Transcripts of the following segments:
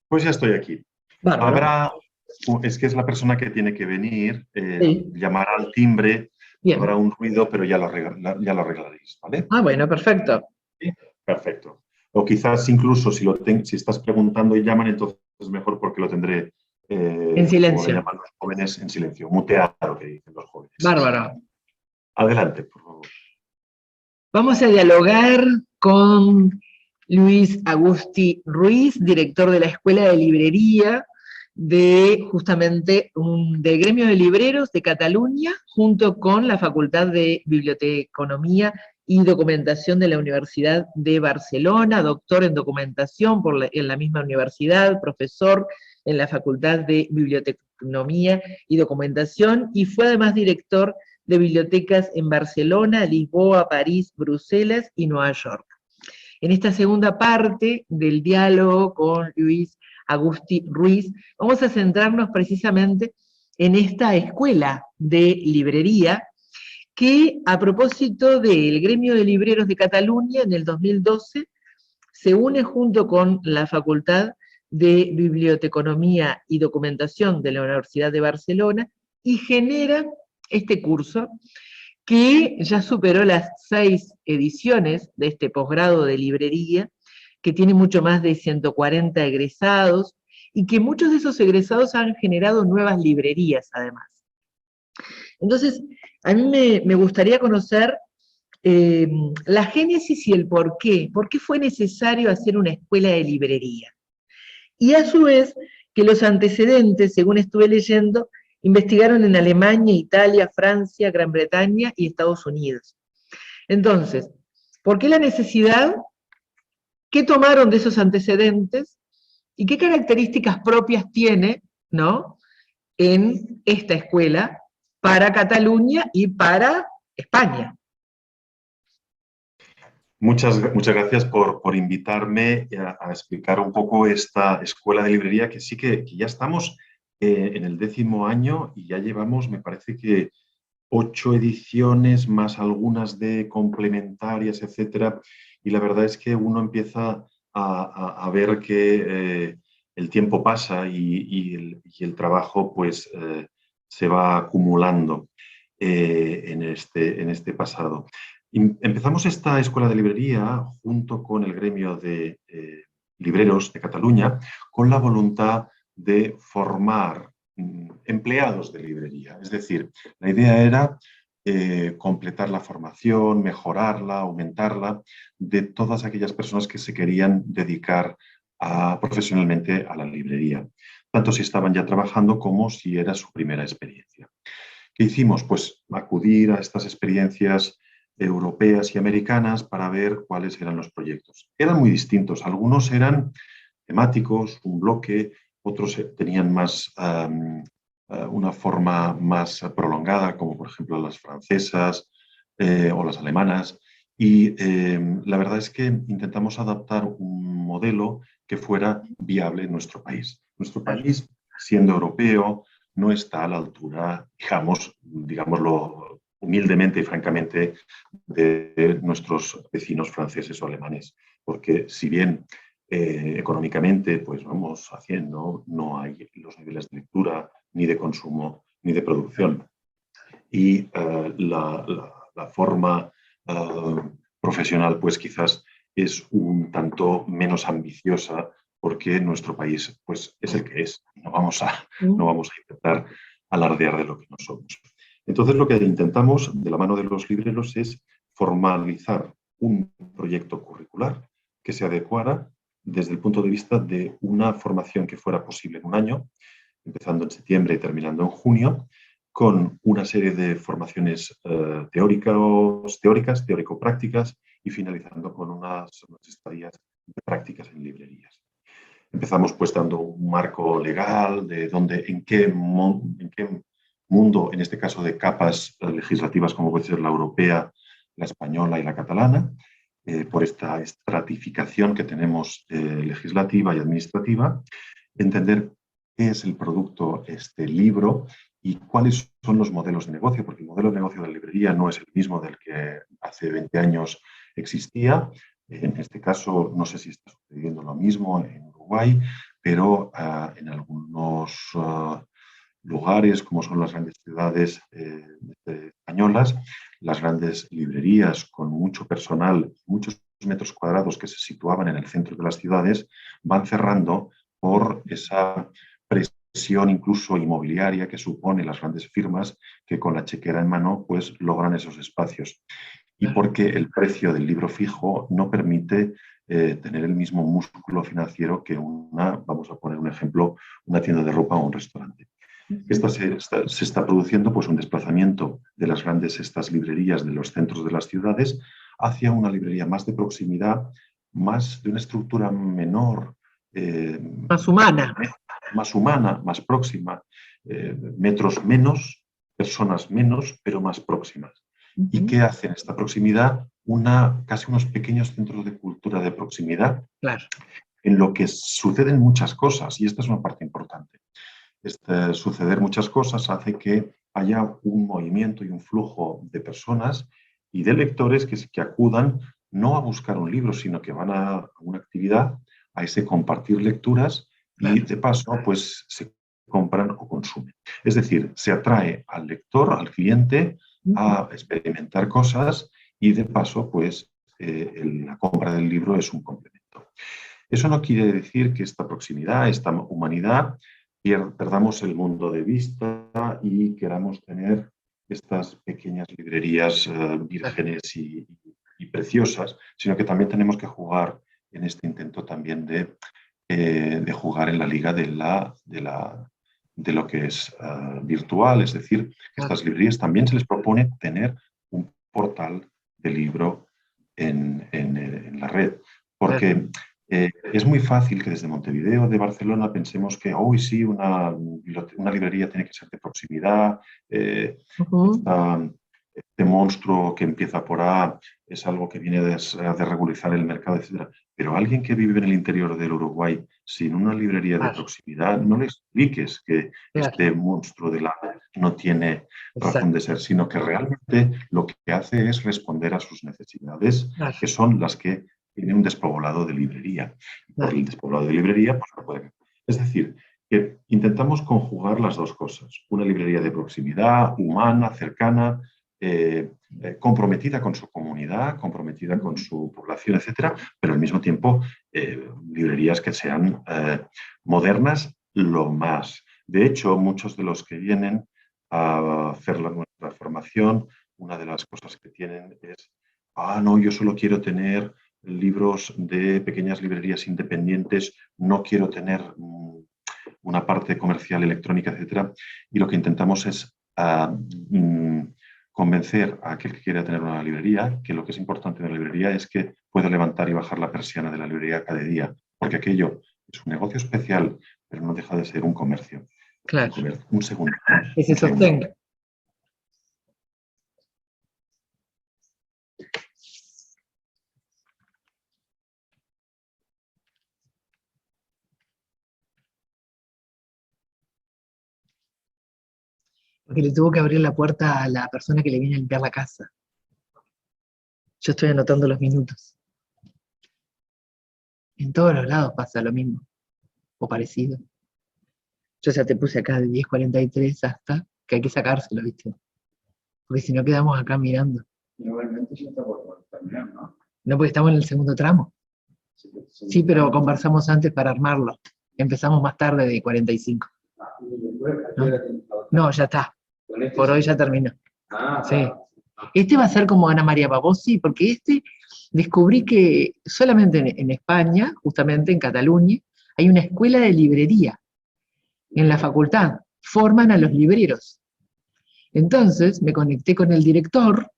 Pues ya estoy aquí. Bárbaro. Habrá, es que es la persona que tiene que venir, Sí, llamará al timbre, habrá bien. un ruido, pero ya lo arreglaréis, ¿vale? Ah, bueno, perfecto. Sí. Perfecto. O quizás incluso si estás preguntando y llaman, entonces es mejor porque lo tendré, En como le silencio. llaman los jóvenes, en silencio, muteado, que dicen los jóvenes. Bárbaro. Adelante, por favor. Vamos a dialogar con Luis Agusti Ruiz, director de la Escuela de Librería de justamente del Gremio de Libreros de Cataluña, junto con la Facultad de Biblioteconomía y Documentación de la Universidad de Barcelona, doctor en documentación en la misma universidad, profesor en la Facultad de Biblioteconomía y Documentación, y fue además director de bibliotecas en Barcelona, Lisboa, París, Bruselas y Nueva York. En esta segunda parte del diálogo con Luis Agusti Ruiz, vamos a centrarnos precisamente en esta escuela de librería que, a propósito del Gremio de Libreros de Cataluña, en el 2012, se une junto con la Facultad de Biblioteconomía y Documentación de la Universidad de Barcelona y genera este curso que ya superó las 6 ediciones de este posgrado de librería, que tiene mucho más de 140 egresados y que muchos de esos egresados han generado nuevas librerías además. Entonces, a mí me gustaría conocer la génesis y el por qué fue necesario hacer una escuela de librería. Y a su vez, que los antecedentes, según estuve leyendo, investigaron en Alemania, Italia, Francia, Gran Bretaña y Estados Unidos. Entonces, ¿por qué la necesidad? ¿Qué tomaron de esos antecedentes? ¿Y qué características propias tiene, ¿no?, en esta escuela para Cataluña y para España? Muchas gracias por invitarme a explicar un poco esta escuela de librería, que sí que ya estamos en el 10º año y ya llevamos, me parece que 8 ediciones más algunas de complementarias, etcétera. Y la verdad es que uno empieza a ver que el tiempo pasa y el trabajo pues se va acumulando en este pasado. Empezamos esta escuela de librería junto con el gremio de libreros de Cataluña con la voluntad de formar empleados de librería. Es decir, la idea era completar la formación, mejorarla, aumentarla de todas aquellas personas que se querían dedicar profesionalmente a la librería, tanto si estaban ya trabajando como si era su primera experiencia. ¿Qué hicimos? Pues acudir a estas experiencias europeas y americanas para ver cuáles eran los proyectos. Eran muy distintos. Algunos eran temáticos, un bloque, otros tenían más una forma más prolongada, como por ejemplo las francesas o las alemanas. Y la verdad es que intentamos adaptar un modelo que fuera viable en nuestro país. Nuestro país, siendo europeo, no está a la altura, digámoslo humildemente y francamente, de nuestros vecinos franceses o alemanes. Porque si bien económicamente pues vamos haciendo, no hay los niveles de lectura, ni de consumo, ni de producción. Y la forma profesional pues quizás es un tanto menos ambiciosa porque nuestro país pues es el que es. No vamos a intentar alardear de lo que no somos. Entonces lo que intentamos de la mano de los libreros es formalizar un proyecto curricular que se adecuara desde el punto de vista de una formación que fuera posible en un año, empezando en septiembre y terminando en junio, con una serie de formaciones teóricas, teórico-prácticas y finalizando con unas estadías de prácticas en librerías. Empezamos pues dando un marco legal de en qué mundo, en este caso de capas legislativas como puede ser la europea, la española y la catalana, por esta estratificación que tenemos legislativa y administrativa, entender qué es el producto, este libro, y cuáles son los modelos de negocio, porque el modelo de negocio de la librería no es el mismo del que hace 20 años existía. En este caso, no sé si está sucediendo lo mismo en Uruguay, pero en algunos lugares, como son las grandes ciudades españolas, las grandes librerías con mucho personal, muchos metros cuadrados que se situaban en el centro de las ciudades, van cerrando por esa presión incluso inmobiliaria que supone las grandes firmas que con la chequera en mano pues logran esos espacios. Y porque el precio del libro fijo no permite tener el mismo músculo financiero que vamos a poner un ejemplo, una tienda de ropa o un restaurante. Se está produciendo pues, un desplazamiento de las estas librerías de los centros de las ciudades hacia una librería más de proximidad, más de una estructura menor. Más humana. Más humana, más próxima, metros menos, personas menos, pero más próximas. ¿Y qué hacen esta proximidad? Casi unos pequeños centros de cultura de proximidad, claro, en lo que suceden muchas cosas, y esta es una parte importante. Suceder muchas cosas hace que haya un movimiento y un flujo de personas y de lectores que acudan no a buscar un libro, sino que van a una actividad, a ese compartir lecturas y de paso pues se compran o consumen. Es decir, se atrae al lector, al cliente, a experimentar cosas y de paso pues la compra del libro es un complemento. Eso no quiere decir que esta proximidad, esta humanidad, perdamos el mundo de vista y queramos tener estas pequeñas librerías vírgenes y preciosas, sino que también tenemos que jugar en este intento también de jugar en la liga de lo que es virtual, es decir, que estas librerías también se les propone tener un portal de libro en la red, porque es muy fácil que desde Montevideo, de Barcelona, pensemos que hoy sí, una librería tiene que ser de proximidad, este monstruo que empieza por A es algo que viene de regularizar el mercado, etc. Pero alguien que vive en el interior del Uruguay sin una librería de proximidad, no le expliques que este monstruo de la no tiene razón de ser, sino que realmente lo que hace es responder a sus necesidades, que son las que tiene un despoblado de librería. Por el despoblado de librería, pues no puede. Es decir, que intentamos conjugar las dos cosas. Una librería de proximidad, humana, cercana, comprometida con su comunidad, comprometida con su población, etcétera, pero al mismo tiempo librerías que sean modernas lo más. De hecho, muchos de los que vienen a hacer nuestra formación, una de las cosas que tienen es, no, yo solo quiero tener libros de pequeñas librerías independientes, no quiero tener una parte comercial, electrónica, etcétera. Y lo que intentamos es convencer a aquel que quiera tener una librería que lo que es importante de la librería es que pueda levantar y bajar la persiana de la librería cada día, porque aquello es un negocio especial, pero no deja de ser un comercio. Claro. Un segundo. Que se sostenga. Porque le tuvo que abrir la puerta a la persona que le viene a limpiar la casa. Yo estoy anotando los minutos. En todos los lados pasa lo mismo, o parecido. Yo ya te puse acá de 10:43 hasta que hay que sacárselo, ¿viste? Porque si no quedamos acá mirando. Igualmente ya está por terminar, ¿no? No, porque estamos en el segundo tramo. Sí, pero conversamos antes para armarlo. Empezamos más tarde de 45. No, ya está. Por hoy ya terminó. Sí. Este va a ser como Ana María Babosi, porque descubrí que solamente en España, justamente en Cataluña, hay una escuela de librería. En la facultad forman a los libreros. Entonces me conecté con el director,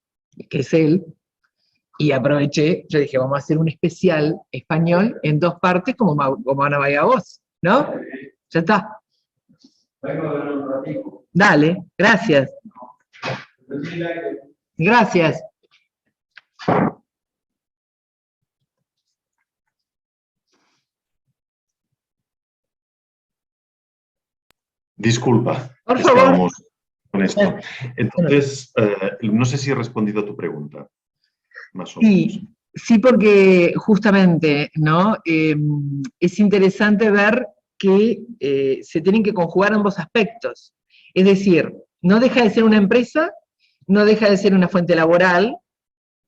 que es él, y aproveché, yo dije, vamos a hacer un especial español en 2 partes como Ana María Babosi, ¿no? Ya está. Dale, gracias. Gracias. Disculpa, por favor. Estábamos con esto. Entonces, no sé si he respondido a tu pregunta, más o menos. Sí, porque justamente, ¿no? Es interesante ver que se tienen que conjugar ambos aspectos. Es decir, no deja de ser una empresa, no deja de ser una fuente laboral,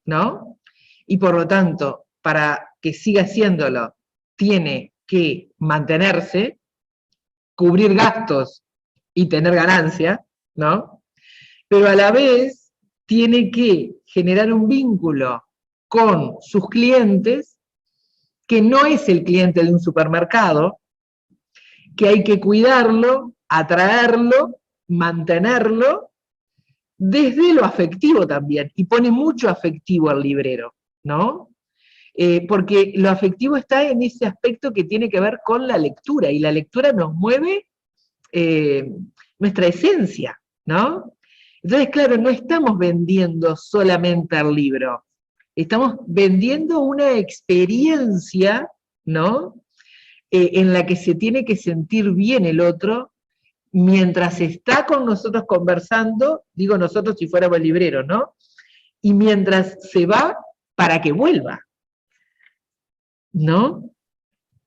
¿no? Y por lo tanto, para que siga siéndolo, tiene que mantenerse, cubrir gastos y tener ganancia, ¿no? Pero a la vez tiene que generar un vínculo con sus clientes, que no es el cliente de un supermercado, que hay que cuidarlo, atraerlo, mantenerlo, desde lo afectivo también, y pone mucho afectivo al librero, ¿no? Porque lo afectivo está en ese aspecto que tiene que ver con la lectura, y la lectura nos mueve nuestra esencia, ¿no? Entonces, claro, no estamos vendiendo solamente el libro, estamos vendiendo una experiencia, ¿no? En la que se tiene que sentir bien el otro, mientras está con nosotros conversando, digo nosotros si fuéramos libreros, ¿no? Y mientras se va para que vuelva, ¿no?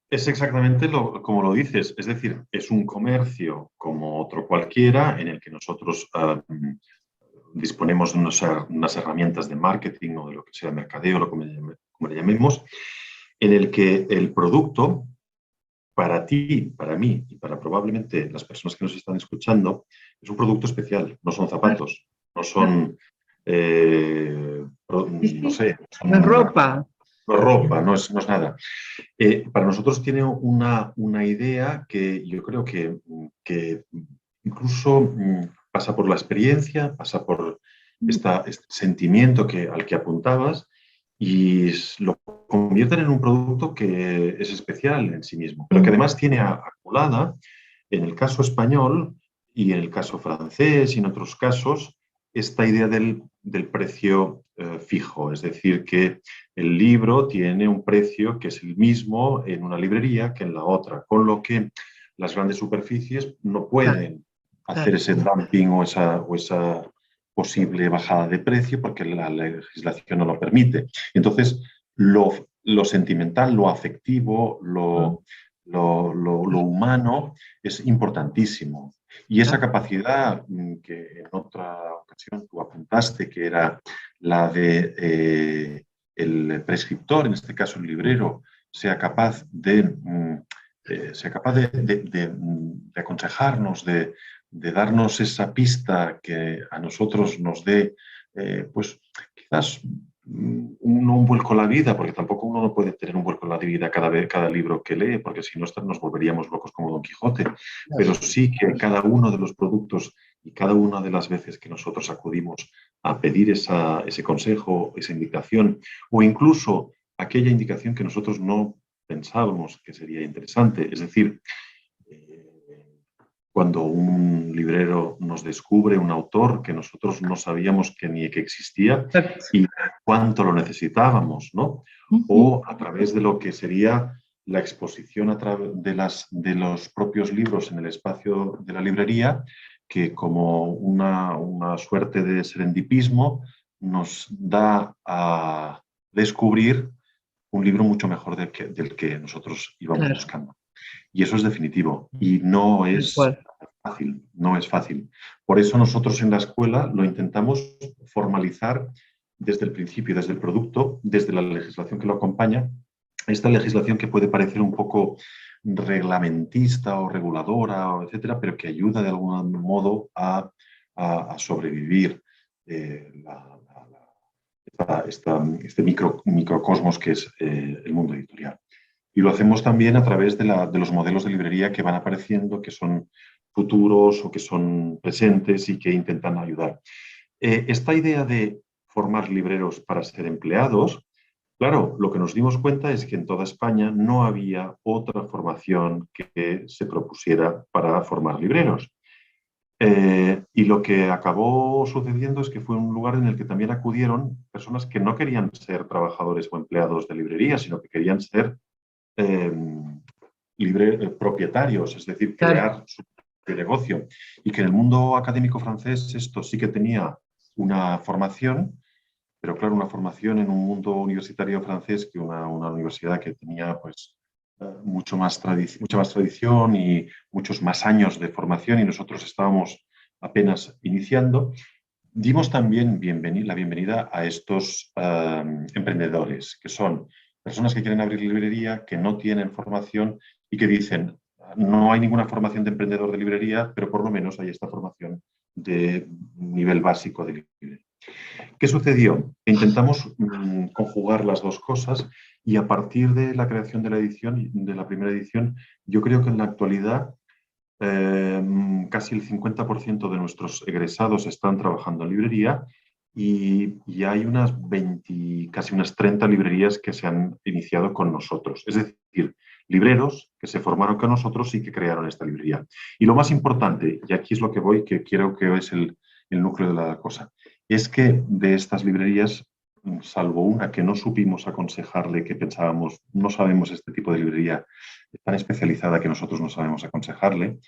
Es exactamente como lo dices, es decir, es un comercio como otro cualquiera en el que nosotros disponemos de unas herramientas de marketing o de lo que sea, mercadeo, como le llamemos, en el que el producto, para ti, para mí y para probablemente las personas que nos están escuchando, es un producto especial, no son zapatos, no son, no sé, no es ropa. No es ropa, no es nada. Para nosotros tiene una idea que yo creo que incluso pasa por la experiencia, pasa por este sentimiento al que apuntabas y lo convierten en un producto que es especial en sí mismo, pero que además tiene acumulada, en el caso español y en el caso francés y en otros casos, esta idea del precio fijo, es decir, que el libro tiene un precio que es el mismo en una librería que en la otra, con lo que las grandes superficies no pueden hacer ese dumping o esa posible bajada de precio porque la legislación no lo permite. Entonces, lo sentimental, lo afectivo, lo humano es importantísimo. Y esa capacidad que en otra ocasión tú apuntaste, que era la de el prescriptor, en este caso el librero, sea capaz de aconsejarnos, de darnos esa pista que a nosotros nos dé, pues quizás un vuelco a la vida, porque tampoco uno no puede tener un vuelco a la vida cada libro que lee, porque si no nos volveríamos locos como Don Quijote, pero sí que cada uno de los productos y cada una de las veces que nosotros acudimos a pedir ese consejo, esa indicación, o incluso aquella indicación que nosotros no pensábamos que sería interesante, es decir, cuando un librero nos descubre un autor que nosotros no sabíamos que ni que existía y cuánto lo necesitábamos, ¿no? O a través de lo que sería la exposición a través de los propios libros en el espacio de la librería, que como una suerte de serendipismo nos da a descubrir un libro mucho mejor del que nosotros íbamos buscando. Y eso es definitivo y no es fácil, no es fácil. Por eso nosotros en la escuela lo intentamos formalizar desde el principio, desde el producto, desde la legislación que lo acompaña. Esta legislación que puede parecer un poco reglamentista o reguladora, etcétera, pero que ayuda de algún modo a sobrevivir este microcosmos que es el mundo editorial. Y lo hacemos también a través de los modelos de librería que van apareciendo, que son futuros o que son presentes y que intentan ayudar. Esta idea de formar libreros para ser empleados, claro, lo que nos dimos cuenta es que en toda España no había otra formación que se propusiera para formar libreros. Y lo que acabó sucediendo es que fue un lugar en el que también acudieron personas que no querían ser trabajadores o empleados de librería, sino que querían ser propietarios, es decir, crear su propio negocio. Y que en el mundo académico francés esto sí que tenía una formación, pero claro, una formación en un mundo universitario francés, que una universidad que tenía pues mucha más tradición y muchos más años de formación, y nosotros estábamos apenas iniciando. Dimos también la bienvenida a estos emprendedores, que son personas que quieren abrir librería, que no tienen formación y que dicen, no hay ninguna formación de emprendedor de librería, pero por lo menos hay esta formación de nivel básico de librería. ¿Qué sucedió? Intentamos conjugar las dos cosas, y a partir de la creación de la edición, de la primera edición, yo creo que en la actualidad casi el 50% de nuestros egresados están trabajando en librería, y hay unas 20, casi unas 30 librerías que se han iniciado con nosotros. Es decir, libreros que se formaron con nosotros y que crearon esta librería. Y lo más importante, y aquí es lo que voy, que creo que es el núcleo de la cosa, es que de estas librerías, salvo una que no supimos aconsejarle, que pensábamos, no sabemos este tipo de librería tan especializada que nosotros no sabemos aconsejarle,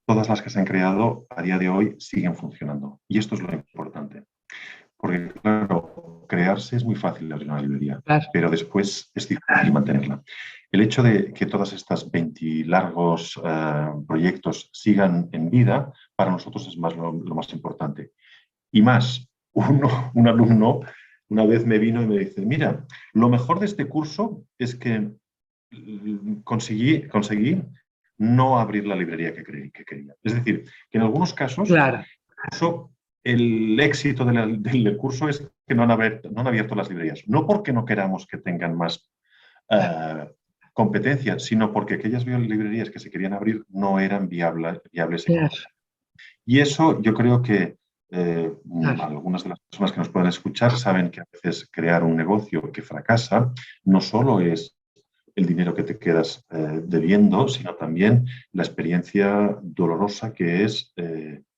todas las que se han creado a día de hoy siguen funcionando. Y esto es lo importante. Porque, claro, crearse es muy fácil abrir una librería, Claro. pero después es difícil mantenerla. El hecho de que todas estas 20 largos proyectos sigan en vida, para nosotros es lo más importante. Y más, un alumno una vez me vino y me dice, mira, lo mejor de este curso es que conseguí no abrir la librería que quería. Es decir, que en algunos casos, Claro. eso, el éxito del curso es que no han abierto las librerías. No porque no queramos que tengan más competencia, sino porque aquellas librerías que se querían abrir no eran viables Claro. y eso yo creo que Claro. algunas de las personas que nos puedan escuchar saben que a veces crear un negocio que fracasa no solo es el dinero que te quedas debiendo, sino también la experiencia dolorosa que es,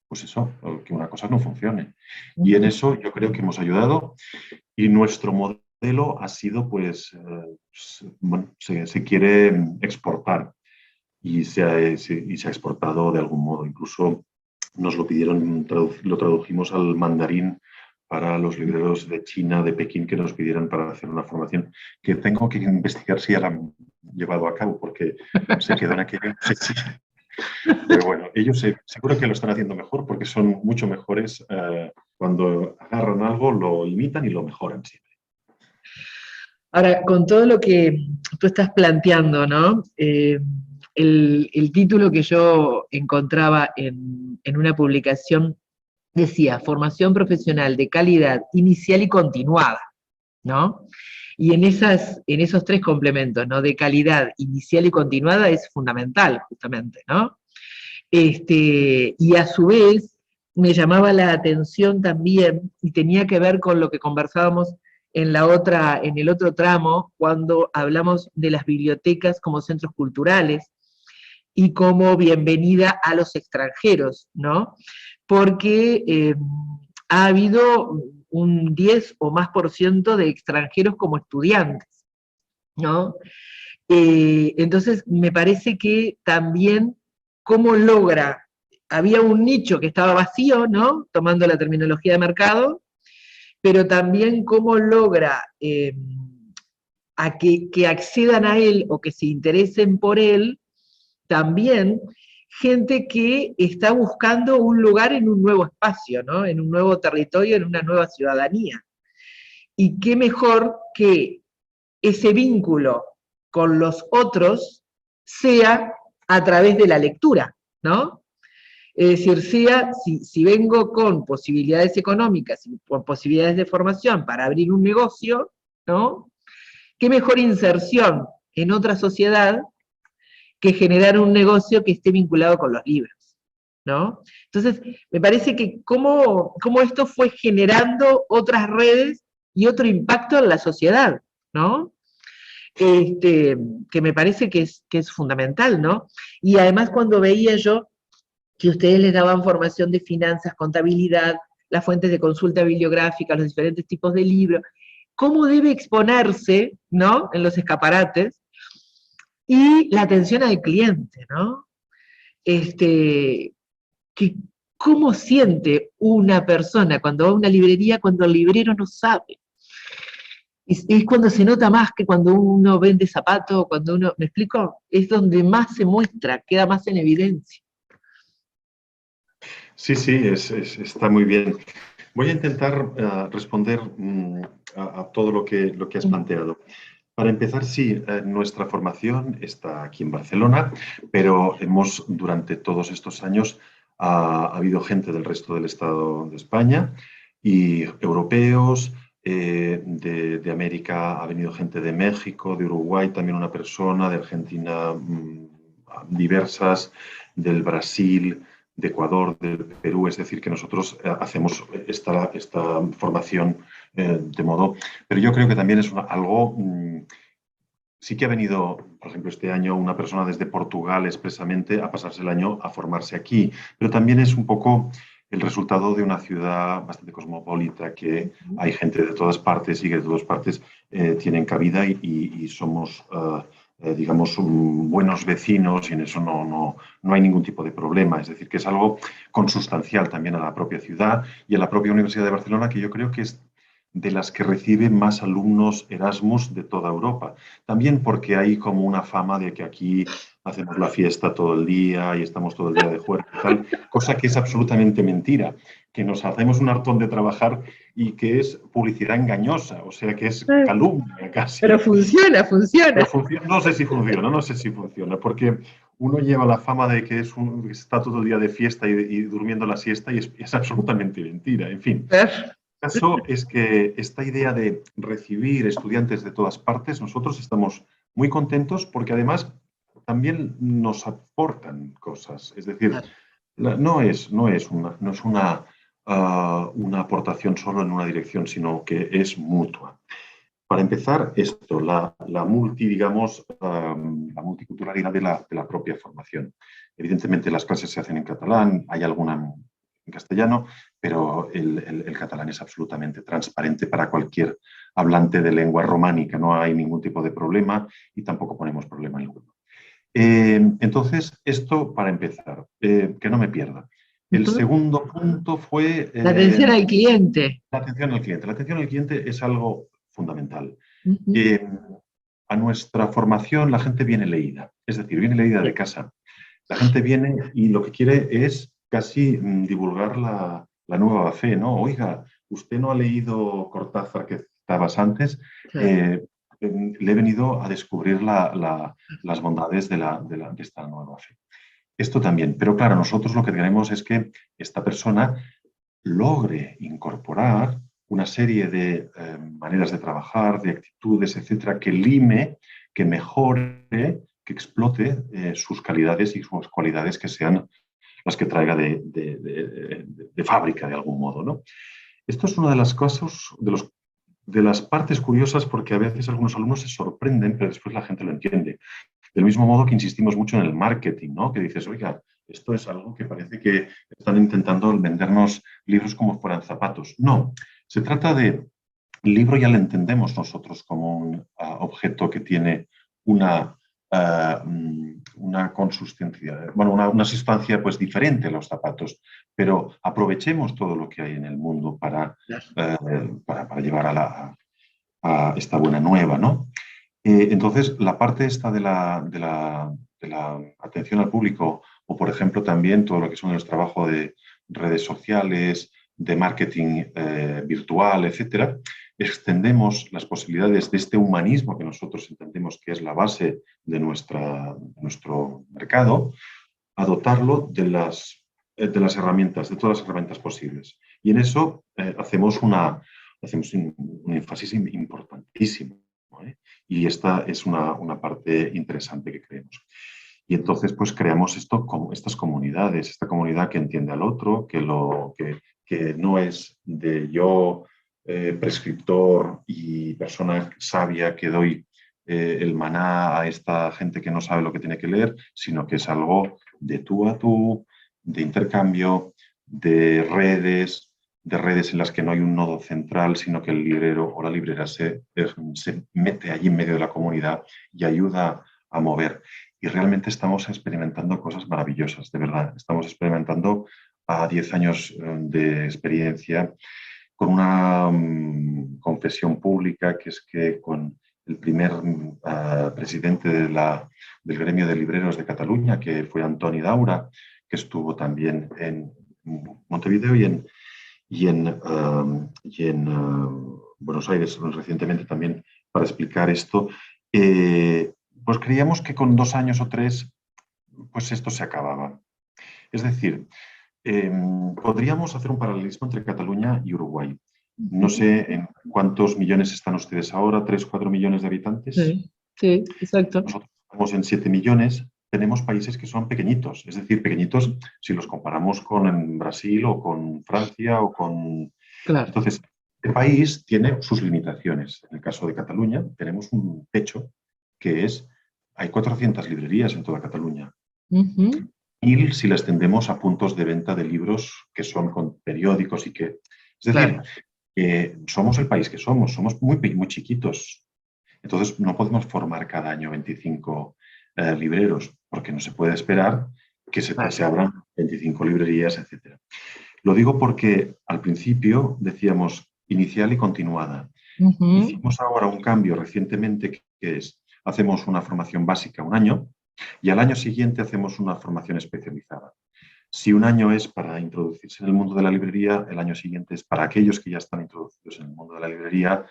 pues eso, que una cosa no funcione. Y en eso yo creo que hemos ayudado, y nuestro modelo ha sido, pues, bueno, se quiere exportar, y se ha exportado de algún modo. Incluso nos lo pidieron, lo tradujimos al mandarín para los libreros de China, de Pekín, que nos pidieran para hacer una formación que tengo que investigar si ya la han llevado a cabo, porque se quedó en aquello. No sé si... Pero bueno, ellos seguro que lo están haciendo mejor, porque son mucho mejores. Cuando agarran algo, lo imitan y lo mejoran siempre. Ahora, con todo lo que tú estás planteando, ¿no? El título que yo encontraba en una publicación decía, formación profesional de calidad inicial y continuada, ¿no? Y en esos tres complementos, ¿no? De calidad inicial y continuada es fundamental, justamente, ¿no? Y a su vez me llamaba la atención también, y tenía que ver con lo que conversábamos en el otro tramo, cuando hablamos de las bibliotecas como centros culturales y como bienvenida a los extranjeros, ¿no? Porque ha habido un 10 o más por ciento de extranjeros como estudiantes, ¿no? Entonces, me parece que también cómo logra, había un nicho que estaba vacío, ¿no? Tomando la terminología de mercado, pero también cómo logra a que accedan a él o que se interesen por él, también gente que está buscando un lugar en un nuevo espacio, ¿no? En un nuevo territorio, en una nueva ciudadanía. Y qué mejor que ese vínculo con los otros sea a través de la lectura, ¿no? Es decir, si vengo con posibilidades económicas, con posibilidades de formación para abrir un negocio, ¿no? Qué mejor inserción en otra sociedad que generar un negocio que esté vinculado con los libros, ¿no? Entonces, me parece que cómo esto fue generando otras redes y otro impacto en la sociedad, ¿no? Que me parece que es fundamental, ¿no? Y además cuando veía yo que ustedes les daban formación de finanzas, contabilidad, las fuentes de consulta bibliográfica, los diferentes tipos de libros, cómo debe exponerse, ¿no? En los escaparates, y la atención al cliente, ¿no? Que cómo siente una persona cuando va a una librería cuando el librero no sabe. Y es cuando se nota más que cuando uno vende zapatos, cuando uno, ¿me explico? Es donde más se muestra, queda más en evidencia. Sí, sí, está muy bien. Voy a intentar responder a todo lo que has planteado. Para empezar, sí, nuestra formación está aquí en Barcelona, pero hemos, durante todos estos años, ha habido gente del resto del Estado de España y europeos, de América ha venido gente de México, de Uruguay, también una persona, de Argentina, diversas, del Brasil, de Ecuador, de Perú, es decir, que nosotros hacemos esta formación de modo. Pero yo creo que también es algo. Sí que ha venido, por ejemplo, este año una persona desde Portugal expresamente a pasarse el año a formarse aquí, pero también es un poco el resultado de una ciudad bastante cosmopolita, que hay gente de todas partes y que de todas partes tienen cabida y somos, digamos, buenos vecinos y en eso no hay ningún tipo de problema. Es decir, que es algo consustancial también a la propia ciudad y a la propia Universidad de Barcelona, que yo creo que es de las que recibe más alumnos Erasmus de toda Europa. También porque hay como una fama de que aquí hacemos la fiesta todo el día y estamos todo el día de juerga y tal, cosa que es absolutamente mentira, que nos hacemos un hartón de trabajar y que es publicidad engañosa, o sea que es calumnia Pero casi. funciona, Pero funciona. no sé si funciona, no sé si funciona, porque uno lleva la fama de que está todo el día de fiesta y durmiendo la siesta y es absolutamente mentira. En fin, el caso es que esta idea de recibir estudiantes de todas partes, nosotros estamos muy contentos porque además también nos aportan cosas. Es decir, no es una aportación solo en una dirección, sino que es mutua. Para empezar, esto, digamos, la multiculturalidad de la propia formación. Evidentemente, las clases se hacen en catalán, hay alguna en castellano, pero el catalán es absolutamente transparente para cualquier hablante de lengua románica, no hay ningún tipo de problema y tampoco ponemos problema ninguno. Entonces, esto para empezar, que no me pierda. El segundo punto fue La atención al cliente. la atención al cliente. La atención al cliente es algo fundamental. Ujú. Eh, a nuestra formación la gente viene leída, es decir, viene leída de casa. La gente viene y lo que quiere es casi divulgar la nueva fe, ¿no? Oiga, usted no ha leído Cortázar que citabas antes, Claro. le he venido a descubrir las bondades de esta nueva fe. Esto también, pero claro, nosotros lo que queremos es que esta persona logre incorporar una serie de maneras de trabajar, de actitudes, etcétera, que lime, que mejore, que explote sus calidades y sus cualidades que sean las que traiga de fábrica de algún modo, ¿no? Esto es una de las cosas, de las partes curiosas porque a veces algunos alumnos se sorprenden, pero después la gente lo entiende. Del mismo modo que insistimos mucho en el marketing, ¿no? Que dices, oiga, esto es algo que parece que están intentando vendernos libros como fueran zapatos. No, se trata de, el libro ya lo entendemos nosotros como un objeto que tiene una consistencia, bueno, una sustancia pues diferente a los zapatos, pero aprovechemos todo lo que hay en el mundo para llevar a esta buena nueva, ¿no? Entonces, la parte esta de la atención al público, o por ejemplo también todo lo que son los trabajos de redes sociales, de marketing virtual, etcétera, extendemos las posibilidades de este humanismo que nosotros entendemos que es la base de nuestro mercado, a dotarlo de las herramientas, de todas las herramientas posibles. Y en eso hacemos un énfasis importantísimo, ¿eh? Y esta es una parte interesante que creemos. Y entonces, pues creamos estas comunidades, esta comunidad que entiende al otro, que no es de yo, prescriptor y persona sabia que doy el maná a esta gente que no sabe lo que tiene que leer, sino que es algo de tú a tú, de intercambio, de redes en las que no hay un nodo central, sino que el librero o la librera se mete allí en medio de la comunidad y ayuda a mover. Y realmente estamos experimentando cosas maravillosas, de verdad. Estamos experimentando a 10 años de experiencia una confesión pública, que es que con el primer presidente del gremio de libreros de Cataluña, que fue Antoni Daura, que estuvo también en Montevideo y en Buenos Aires recientemente también para explicar esto, pues creíamos que con 2 años o 3 pues esto se acababa. Es decir, podríamos hacer un paralelismo entre Cataluña y Uruguay. No sé en cuántos millones están ustedes ahora, 3, 4 millones de habitantes. Sí, sí, exacto. Nosotros estamos en 7 millones. Tenemos países que son pequeñitos, es decir, pequeñitos si los comparamos con Brasil o con Francia o con... Claro. Entonces, el país tiene sus limitaciones. En el caso de Cataluña tenemos un techo que es, hay 400 librerías en toda Cataluña. 1000 si las tendemos a puntos de venta de libros que son con periódicos y que... Es decir, somos el país que somos muy, muy chiquitos. Entonces no podemos formar cada año 25 libreros, porque no se puede esperar que se abran 25 librerías, etc. Lo digo porque al principio decíamos inicial y continuada. Hicimos ahora un cambio recientemente que es, hacemos una formación básica 1 año y al año siguiente hacemos una formación especializada. Si 1 año es para introducirse en el mundo de la librería, el año siguiente es para aquellos que ya están introducidos en el mundo de la librería,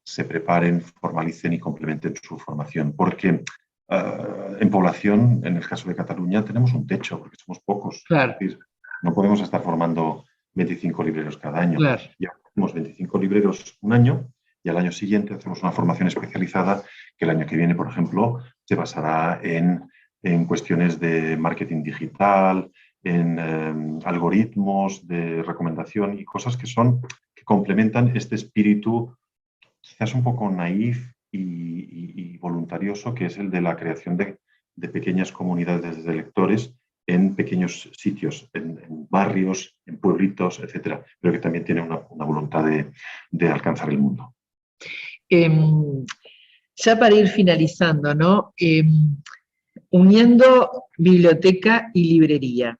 se preparen, formalicen y complementen su formación. Porque en población, en el caso de Cataluña, tenemos un techo, porque somos pocos. Claro. Es decir, no podemos estar formando 25 libreros cada año. Claro. Ya hacemos 25 libreros 1 año y al año siguiente hacemos una formación especializada que el año que viene, por ejemplo, se basará en cuestiones de marketing digital, en algoritmos de recomendación y cosas que complementan este espíritu quizás un poco naif y voluntarioso, que es el de la creación de pequeñas comunidades de lectores en pequeños sitios, en barrios, en pueblitos, etcétera, pero que también tiene una voluntad de alcanzar el mundo. Ya para ir finalizando, ¿no? Uniendo biblioteca y librería,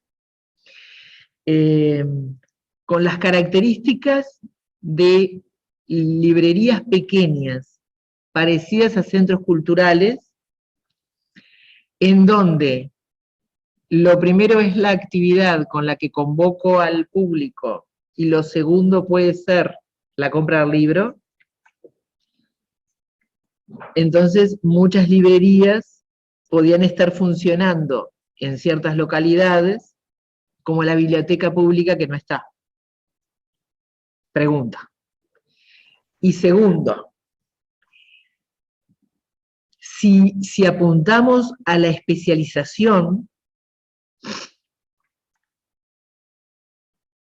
con las características de librerías pequeñas, parecidas a centros culturales, en donde lo primero es la actividad con la que convoco al público y lo segundo puede ser la compra del libro. Entonces, muchas librerías podían estar funcionando en ciertas localidades como la biblioteca pública que no está. Pregunta. Y segundo, si apuntamos a la especialización,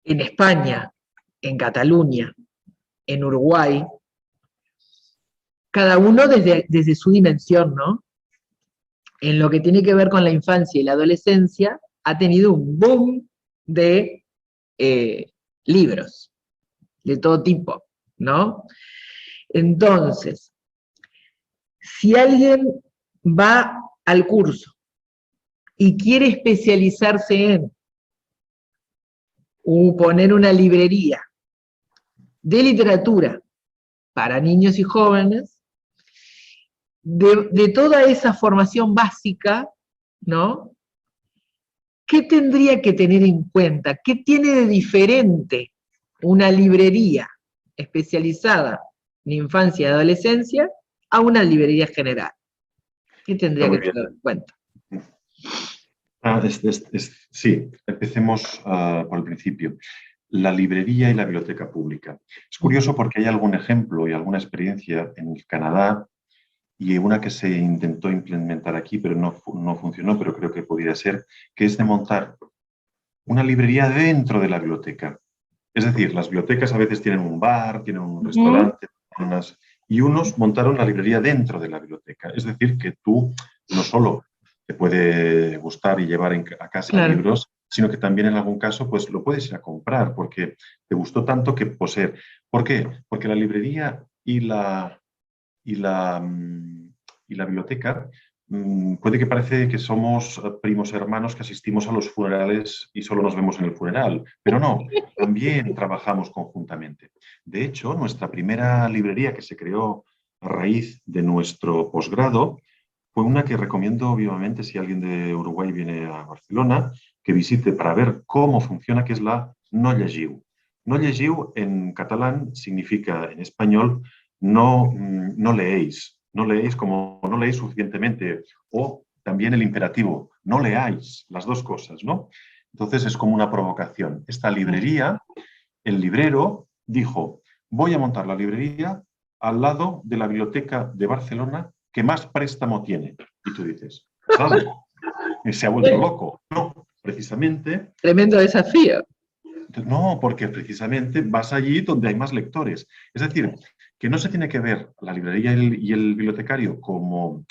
en España, en Cataluña, en Uruguay, cada uno desde su dimensión, ¿no? En lo que tiene que ver con la infancia y la adolescencia, ha tenido un boom de libros, de todo tipo, ¿no? Entonces, si alguien va al curso y quiere especializarse en poner una librería de literatura para niños y jóvenes, de toda esa formación básica, ¿no? ¿Qué tendría que tener en cuenta? ¿Qué tiene de diferente una librería especializada en infancia y adolescencia a una librería general? ¿Qué tendría que tener en cuenta? Sí, empecemos por el principio. La librería y la biblioteca pública. Es curioso porque hay algún ejemplo y alguna experiencia en Canadá y una que se intentó implementar aquí, pero no funcionó, pero creo que podría ser, que es de montar una librería dentro de la biblioteca. Es decir, las bibliotecas a veces tienen un bar, tienen un restaurante, y unos montaron la librería dentro de la biblioteca. Es decir, que tú no solo te puede gustar y llevar a casa libros, sino que también en algún caso pues lo puedes ir a comprar porque te gustó tanto que poseer. ¿Por qué? Porque la librería y la biblioteca puede que parece que somos primos hermanos que asistimos a los funerales y solo nos vemos en el funeral, pero no, también trabajamos conjuntamente. De hecho, nuestra primera librería que se creó a raíz de nuestro posgrado fue una que recomiendo vivamente si alguien de Uruguay viene a Barcelona, que visite para ver cómo funciona, que es la No Llegiu. No Llegiu en catalán significa en español no leéis. No leéis como no leéis suficientemente. O también el imperativo, no leáis, las dos cosas, ¿no? Entonces es como una provocación. Esta librería, el librero dijo, voy a montar la librería al lado de la biblioteca de Barcelona que más préstamo tiene. Y tú dices, ¿sabes? Se ha vuelto loco. No, precisamente. Tremendo desafío. No, porque precisamente vas allí donde hay más lectores. Es decir, que no se tiene que ver la librería y el bibliotecario como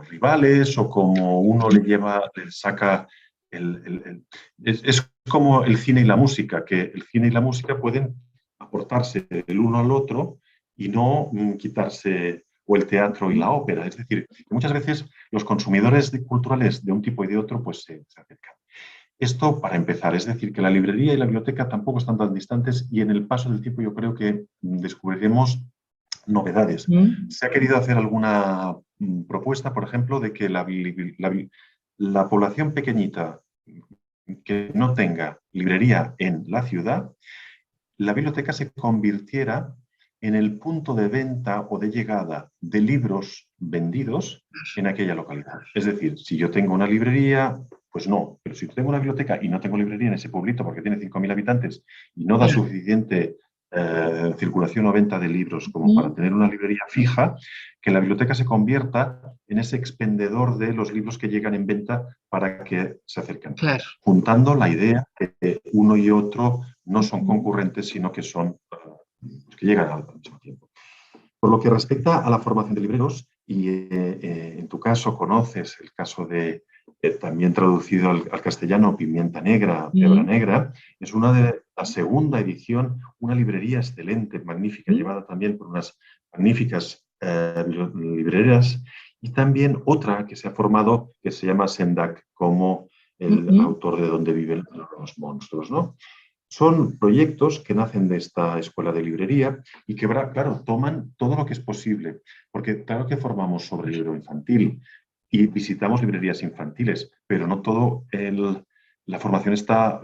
rivales o como uno le saca es como el cine y la música, que el cine y la música pueden aportarse el uno al otro y no quitarse, o el teatro y la ópera. Es decir, que muchas veces los consumidores culturales de un tipo y de otro pues se acercan. Esto para empezar, es decir, que la librería y la biblioteca tampoco están tan distantes y en el paso del tiempo yo creo que descubriremos novedades. Se ha querido hacer alguna propuesta, por ejemplo, de que la población pequeñita que no tenga librería en la ciudad, la biblioteca se convirtiera en el punto de venta o de llegada de libros vendidos en aquella localidad. Es decir, si yo tengo una librería, pues no, pero si tengo una biblioteca y no tengo librería en ese pueblito porque tiene 5.000 habitantes y no da suficiente circulación o venta de libros como para tener una librería fija, que la biblioteca se convierta en ese expendedor de los libros que llegan en venta para que se acerquen. Claro. Juntando la idea de que uno y otro no son concurrentes, sino que son que llegan al mismo tiempo. Por lo que respecta a la formación de libreros, y en tu caso conoces el caso de, también traducido al castellano, Pimienta Negra, Hebra Negra, es una de la segunda edición, una librería excelente, magnífica, llevada también por unas magníficas libreras, y también otra que se ha formado, que se llama Sendak, como el autor de Donde viven los monstruos, ¿no? Son proyectos que nacen de esta escuela de librería y que, claro, toman todo lo que es posible, porque claro que formamos sobre libro infantil y visitamos librerías infantiles, pero no todo la formación está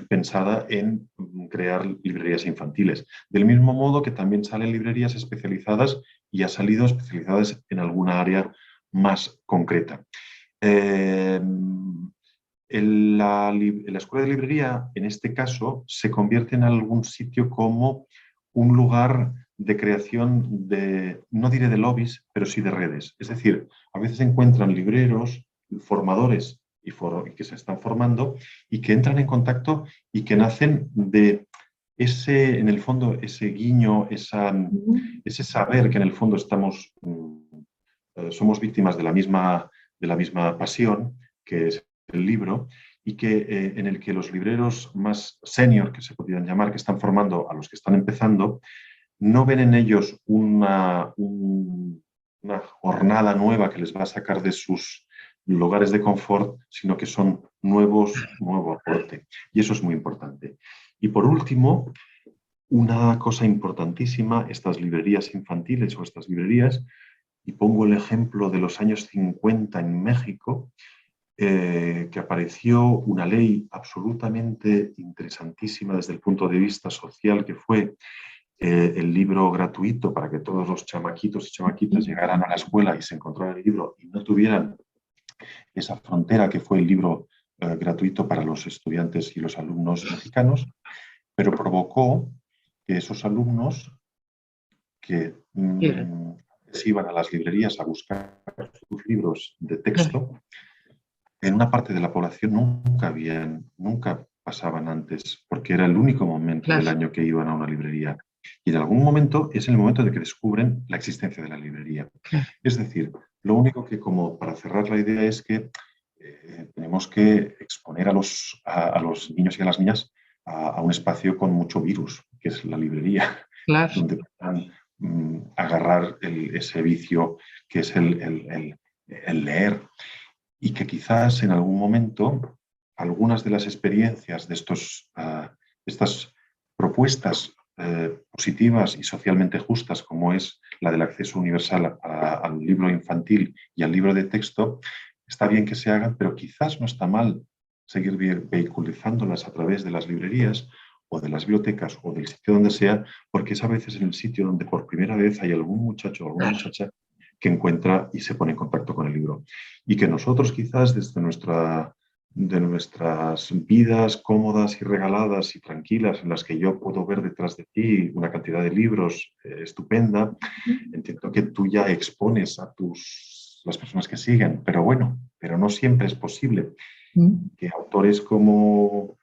pensada en crear librerías infantiles. Del mismo modo que también salen librerías especializadas y ha salido especializadas en alguna área más concreta. La escuela de librería, en este caso, se convierte en algún sitio como un lugar de creación de, no diré de lobbies, pero sí de redes. Es decir, a veces se encuentran libreros, formadores y que se están formando y que entran en contacto y que nacen de ese, en el fondo, ese guiño, ese saber que en el fondo somos víctimas de la misma pasión, que es el libro, y que en el que los libreros más senior, que se podrían llamar, que están formando a los que están empezando, no ven en ellos una jornada nueva que les va a sacar de sus lugares de confort, sino que son nuevo aporte. Y eso es muy importante. Y por último, una cosa importantísima, estas librerías infantiles o estas librerías, y pongo el ejemplo de los años 50 en México, que apareció una ley absolutamente interesantísima desde el punto de vista social, que fue el libro gratuito para que todos los chamaquitos y chamaquitas llegaran a la escuela y se encontraran el libro y no tuvieran esa frontera que fue el libro gratuito para los estudiantes y los alumnos mexicanos, pero provocó que esos alumnos que se iban a las librerías a buscar sus libros de texto, en una parte de la población nunca pasaban antes, porque era el único momento del año que iban a una librería. Y en algún momento es el momento de que descubren la existencia de la librería. Es decir, lo único que, como para cerrar la idea, es que tenemos que exponer a los niños y a las niñas a un espacio con mucho virus, que es la librería, donde puedan agarrar ese vicio que es el leer, y que quizás en algún momento algunas de las experiencias de estas propuestas positivas y socialmente justas, como es la del acceso universal al libro infantil y al libro de texto, está bien que se hagan, pero quizás no está mal seguir vehiculizándolas a través de las librerías o de las bibliotecas o del sitio donde sea, porque es a veces en el sitio donde por primera vez hay algún muchacho o alguna muchacha que encuentra y se pone en contacto con el libro. Y que nosotros quizás desde de nuestras vidas cómodas y regaladas y tranquilas, en las que yo puedo ver detrás de ti una cantidad de libros estupenda, entiendo que tú ya expones a las personas que siguen, pero bueno, pero no siempre es posible que autores como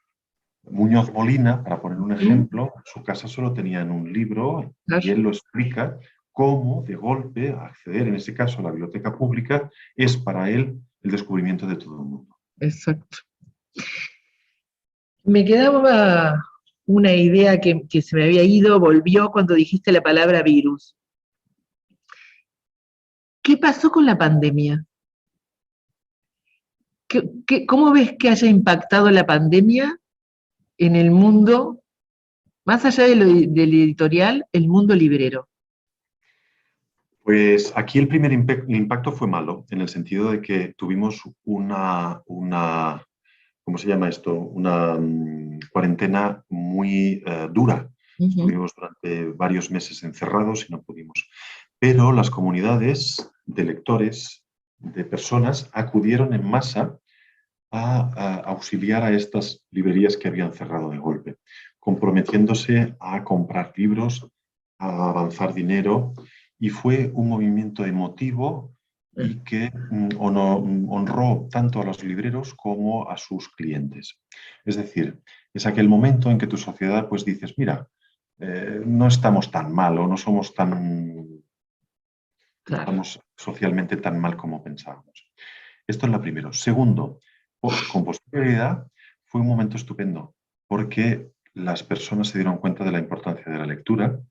Muñoz Molina, para poner un ejemplo, en su casa solo tenían un libro y él lo explica cómo de golpe acceder, en ese caso, a la biblioteca pública es para él el descubrimiento de todo el mundo. Exacto. Me quedaba una idea que se me había ido, volvió cuando dijiste la palabra virus. ¿Qué pasó con la pandemia? ¿Cómo ves que haya impactado la pandemia en el mundo, más allá del editorial, el mundo librero? Pues aquí el primer impacto fue malo, en el sentido de que tuvimos ¿cómo se llama esto? Una cuarentena muy dura. Estuvimos durante varios meses encerrados y no pudimos. Pero las comunidades de lectores, de personas, acudieron en masa a auxiliar a estas librerías que habían cerrado de golpe, comprometiéndose a comprar libros, a avanzar dinero, y fue un movimiento emotivo y que honró tanto a los libreros como a sus clientes. Es decir, es aquel momento en que tu sociedad pues dices, mira, no estamos tan mal o no somos no estamos socialmente tan mal como pensábamos. Esto es lo primero. Segundo, con posterioridad fue un momento estupendo porque las personas se dieron cuenta de la importancia de la lectura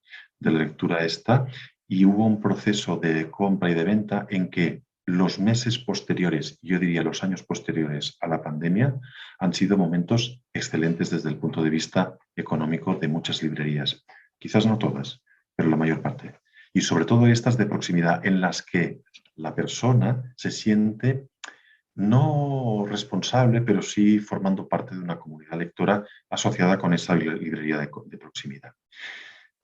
esta, y hubo un proceso de compra y de venta en que los meses posteriores, yo diría los años posteriores a la pandemia, han sido momentos excelentes desde el punto de vista económico de muchas librerías. Quizás no todas, pero la mayor parte. Y sobre todo estas de proximidad, en las que la persona se siente no responsable, pero sí formando parte de una comunidad lectora asociada con esa librería de proximidad.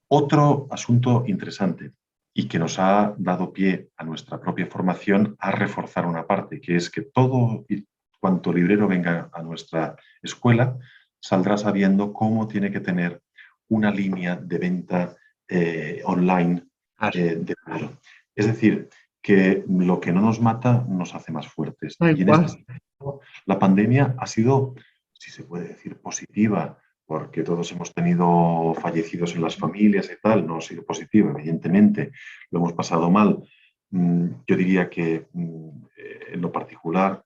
Otro asunto interesante y que nos ha dado pie a nuestra propia formación a reforzar una parte, que es que todo y cuanto librero venga a nuestra escuela saldrá sabiendo cómo tiene que tener una línea de venta online de libro. Es decir, que lo que no nos mata nos hace más fuertes. Y en este sentido, la pandemia ha sido, si se puede decir, positiva, porque todos hemos tenido fallecidos en las familias y tal. No ha sido positiva, evidentemente, lo hemos pasado mal. Yo diría que en lo particular,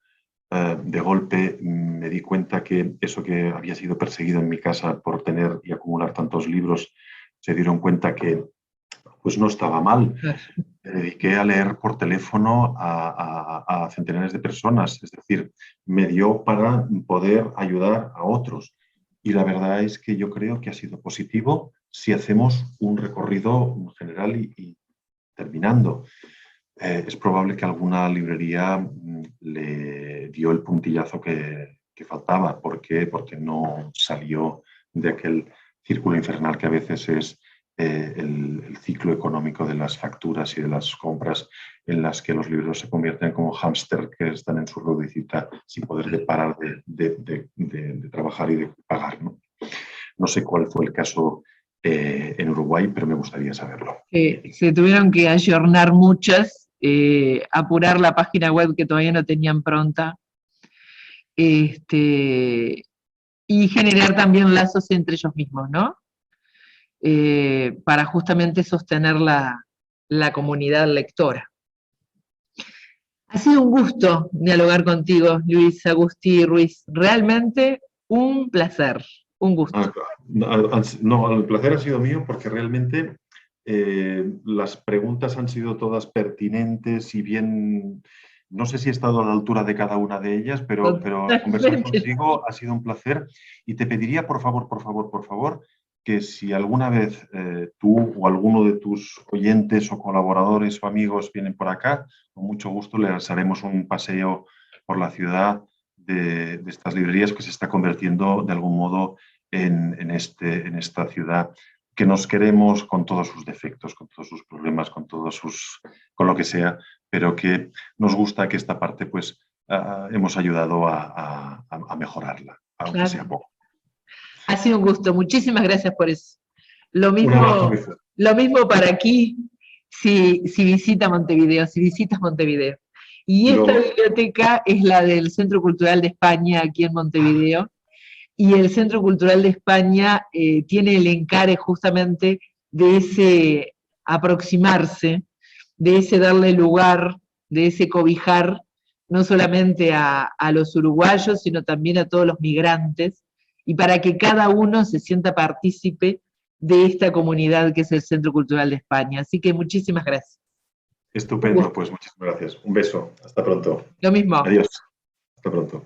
de golpe me di cuenta que eso que había sido perseguido en mi casa por tener y acumular tantos libros, se dieron cuenta que pues no estaba mal. Me dediqué a leer por teléfono a centenares de personas, es decir, me dio para poder ayudar a otros. Y la verdad es que yo creo que ha sido positivo si hacemos un recorrido general y terminando. Es probable que alguna librería le dio el puntillazo que faltaba. ¿Por qué? Porque no salió de aquel círculo infernal que a veces es el ciclo económico de las facturas y de las compras, en las que los libros se convierten como hámster que están en su ruedecita sin poder parar de trabajar y de pagar, ¿no? No sé cuál fue el caso en Uruguay, pero me gustaría saberlo. Se tuvieron que ayornar muchas, apurar la página web que todavía no tenían pronta, y generar también lazos entre ellos mismos, ¿no? Para justamente sostener la comunidad lectora. Ha sido un gusto dialogar contigo, Luis Agustí Ruiz. Realmente un placer, un gusto. No, el placer ha sido mío porque realmente Las preguntas han sido todas pertinentes y bien... No sé si he estado a la altura de cada una de ellas, pero conversar contigo ha sido un placer. Y te pediría, por favor, que si alguna vez tú o alguno de tus oyentes o colaboradores o amigos vienen por acá, con mucho gusto les haremos un paseo por la ciudad de estas librerías que se está convirtiendo de algún modo en esta ciudad que nos queremos con todos sus defectos, con todos sus problemas, con lo que sea, pero que nos gusta que esta parte pues hemos ayudado a mejorarla, aunque sea poco. Ha sido un gusto, muchísimas gracias por eso. Lo Un abrazo muy mismo, fuerte. lo mismo para aquí, si visitas Montevideo. Y esta biblioteca es la del Centro Cultural de España, aquí en Montevideo, y el Centro Cultural de España tiene el encare justamente de ese aproximarse, de ese darle lugar, de ese cobijar, no solamente a los uruguayos, sino también a todos los migrantes, y para que cada uno se sienta partícipe de esta comunidad que es el Centro Cultural de España. Así que muchísimas gracias. Estupendo, pues muchísimas gracias. Un beso. Hasta pronto. Lo mismo. Adiós. Hasta pronto.